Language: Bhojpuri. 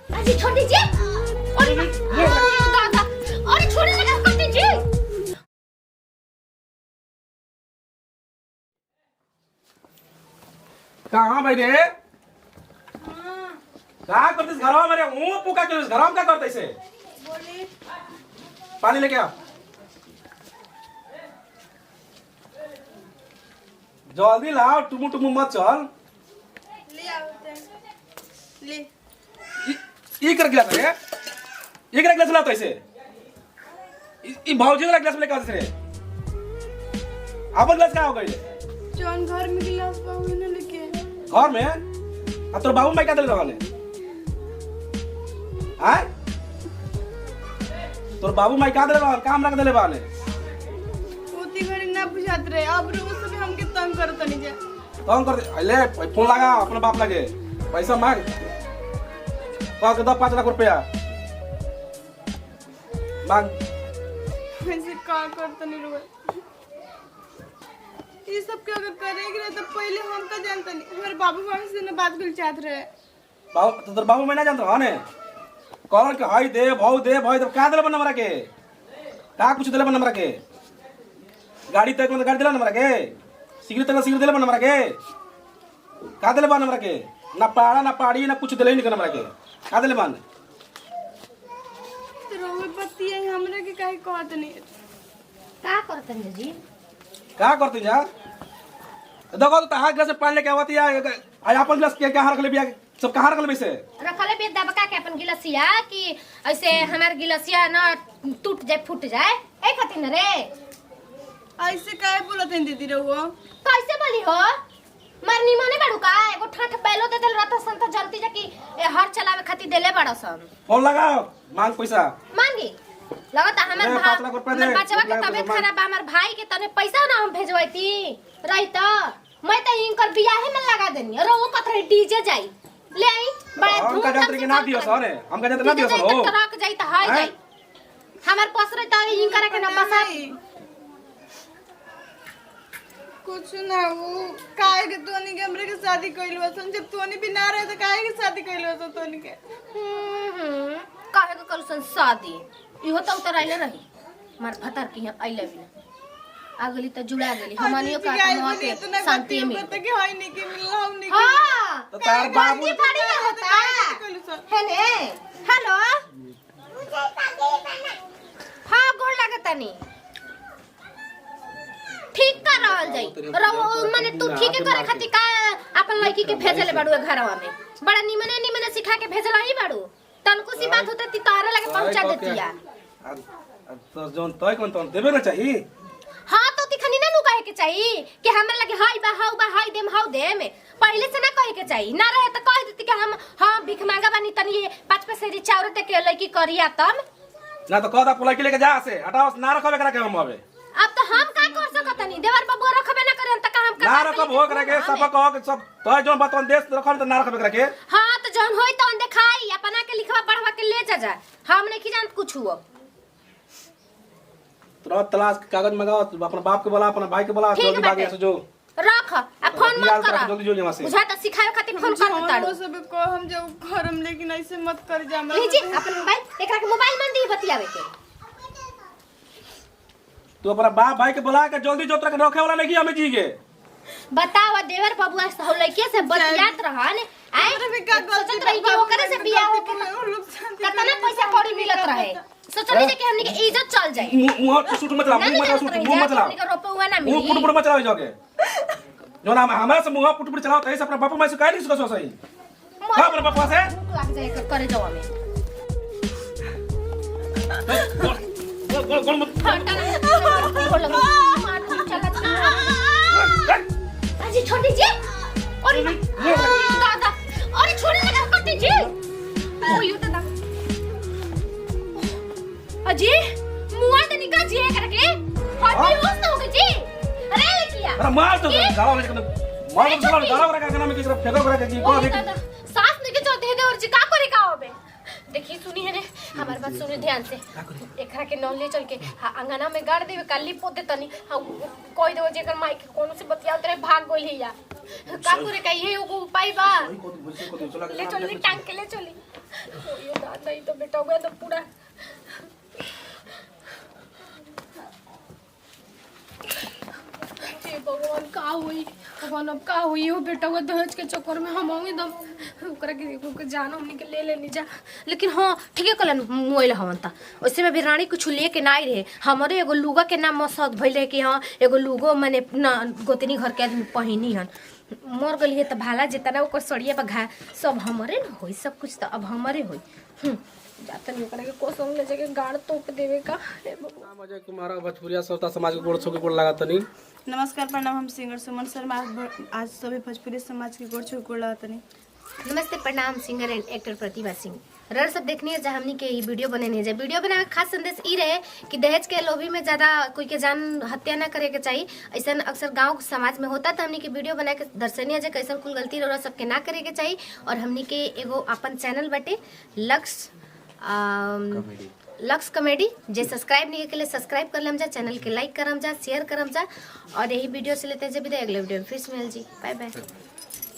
अजी छोड़ दीजिए। अरे दादा, अरे छोड़ने लगा कर दीजिए। कहाँ भाई रे? क्या करते घर में? मेरे मुंह पुका के घर में क्या करते इसे? बोले पानी लेके आ। जल्दी लाओ, टुमु टुमु मत चल। ले आओ ले ये कर गिलास रे? ये कर गिलास लाओ इसे। ये भौजी वाला गिलास लेके आ रे। अपन गिलास क्या हो गई? जौन घर में गिलास पाऊ ना लेके घर में? अब तोर बाबू माई क्या दिले रहले? आय? तोर बाबू माई क्या दिले रहले? काम रख दिले बाने। ओती घड़ी ना बुझात रहे। अब रोज सब हमके तंग करत नहीं जा। तंग कर दे। ले फोन लगा अपने बाप लगे। पैसा मांग। कह के 5 लाख रुपया मांग। ऐसे का करत नहीं रोज। ये सब के अगर करेगी रहे तो पहले हम का जानता नहीं। हमारे बाबू मामी से ना बात कर चाहत रहे। बाबू तो तोर बाबू मैं ना जानत रहने। कौन के हाई दे भाऊ तो क्या दिले बन हमरा के? का कुछ दिले बन हमरा के? गाड़ी तक में गाड़ी दिले न हमरा के? सिगरेट तक सिगरेट दिले बन हमरा के? का दिले बन हमरा के? ना पाड़ा ना पाड़ी ना कुछ दिले नहीं हमरा के। का दिले बन? तो रोवे पति है हमरा के काहे कहत नहीं। का करतन जी? का करती जा? देखो तो हाथ गिलास से पानी लेके आवती है। आज अपन गिलास क्या हार खले बिया सब कहां रखले वैसे? रखले पे दबका के अपन गिलसिया कि ऐसे हमार गिलसिया ना टूट जाए फूट जाए। ए खातिर रे ऐसे काहे बोलत है दीदी रहुआ? कैसे बोली हो? मरनी माने बाड़ू का एगो ठाठ बैलो दे देल रहता सन त जल्दी जाकी हर चलावे खातिर देले बाड़ा सन। फोन लगाओ, मांग पैसा। मांगी लगता हमर ले, 5 लाख रुपया दे। बचवा के तबियत खराब बा। हमर भाई के तने पैसा ना हम भेजवैती रही त मैं त इनकर बियाहे में लगा देनी। और वो कथरे डीजे जाई ले आई बड़े हम का जानते कि ना दियो सर। हम का जानते ना दियो सर हो। ट्रक जाई त हाय जाई। हमर पसरे त इनकर के ना बसा कुछ ना वो काहे के तोनी के हमरे के शादी कइल वसन। जब तोनी भी ना रहे तो काहे के शादी कइल वसन तोनी के? काहे के कलसन शादी इहो त उतर आइले रही। मार भतर की आइले भी आगली त जुड़ा गेली। हमनियो का मोह के शांति मिल तो के होई नहीं के मिलला हम नहीं। हां तो तार बाबू फाड़ी ना होता है ने। हेलो हां गोड़ लागतानी ठीक कर रहल जाई। माने तू ठीक करे खातिर का अपन लड़की के भेजले बाड़ू घरवा में? बड़ा निमने निमने सिखा के भेजला ही बाड़ू। तनको सी बात होते ती तारे लगे पहुंचा देतिया। तो जोन तय कोन तन देबे ना चाहिए। हां तो तिखनी ना नु कहे के चाहिए कि हमरा लगे हाय बा हाय देम पहले से ना कहे के चाहिए। ना रहे त कह देती कि हम हां भिख मांगा बानी तनी 5 पैसे री चाउर दे के लड़की करिया तब ना तो कहदा पुलाई के लेके जा से हटाओ ना रखबे करा के हम अबे। अब तो हम का कर सकतनी? देवर बाबू रखबे ना करन त का हम ना रखब हो करा के सब कह के सब तय जोन बतन देश रखल त ना रखबे करा के। हां तो जौन होई तौन देखाई अपना के लिखवा पढ़वा के ले जा। हम नहीं जानत कुछ हुआ। तुरंत तलाश के कागज मंगाओ, अपना बाप के बोला, अपना भाई के बोला, जल्दी भाग से जो रख आ फोन मत कर। जल्दी जो यहां से बुझा त सिखाए खातिर फोन कर ताड़ू। वो सब को हम जो घर हम लेकिन ऐसे मत कर जा। लीजिए अपन मोबाइल एकरा के मोबाइल मन दी बतियावे के। तू अपना बाप भाई के बोला के जल्दी जो तक रखे वाला नहीं हमें जी के बतावा देवर बबुआ से हो लइके से बतियात रहन आए सोचत रही कि ओकरे से बियाह हो के कितना पैसा कौड़ी मिलत रहे। सोचली जे कि हमनी के इज्जत चल जाई। मुंह सूट मत ला, मुंह मत सूट, मुंह मत ला, हमनी के रुपया ना मुंह मिली। पुट मत चलाओ जोके जो ना हमरा से मुंह पुट चलाओ त ऐसे अपना बापू माई से काहे नहीं सो सही। हां अपना बापू से लाग जाए करे जावा में गोल मत अजी छोड़ दीजिए। अरे दादा अरे छोड़ने लगा कर दीजिए। ओ यू दादा अजी मुआ तो निकाल जी करके हड्डी होश ना होगी जी। अरे लड़किया अरे मार तो गालो लेके मार तो गालो करा के नाम की तरफ फेंको करा के की को देख सांस निकल जाते हैं और जी का करे का होबे। देखिए सुनी है ने हमार बात सुने ध्यान से। एकरा के नौले चल के अंगना में गाड़ देवे काली पोते तनी कोई देव जेकर माई के कोनो से बतियात रहे भाग गोल हिया का करे का ये एगो उपाय बा। ले चल टांग के ले चली नहीं तो बेटा हुआ तो पूरा हे भगवान का हुई भगवान अब का हुई हो बेटा हुआ दहेज के चक्कर में हम आऊंगी दम ओकरा के जान हमनी के ले लेनी जा लेकिन हाँ ठीक है कलन मोइल हवन ता वैसे में भी रानी कुछ लेके ना आई रहे हमारे एगो लुगा के नाम मसद भइल रहे कि हाँ एगो लुगो मैंने गोतनी घर के आदमी पहिनी हन मर गई है तो भाला जितना ओकर सड़िया बघा सब हमारे न होई सब कुछ तो अब हमारे होई जाता नहीं करे कोसम ले जाके गाड़ तोप देवे का नाम अजय कुमार भोजपुरिया श्रोता समाज के गोड़ छो के गोड़ लागत नहीं। नमस्कार प्रणाम, हम सिंगर सुमन शर्मा आज सभी भोजपुरी समाज की गोड़ छू गोड़ लागतनी। नमस्ते प्रणाम singer and actor Pratibha Singh रर सब देखनी है जहाँ हमनी के ई वीडियो बनेने जाए वीडियो बनावे खास संदेश ई रहे कि दहेज के लोभी में ज्यादा कोई के जान हत्या ना करे के चाहिए ऐसा अक्सर गांव समाज में होता था हमनी के वीडियो बना के दर्शनीय जे कैसन कुल गलती रहा सबके ना करे के चाहिए और हमनी के एगो अपन चैनल बटे लक्स कॉमेडी जे सब्सक्राइब नहीं के लिए सब्सक्राइब कर लम जा चैनल के लाइक करम जा शेयर करम जा और यही वीडियो से लेते हैं जब अगले वीडियो में फिर से मिल जी बाय बाय।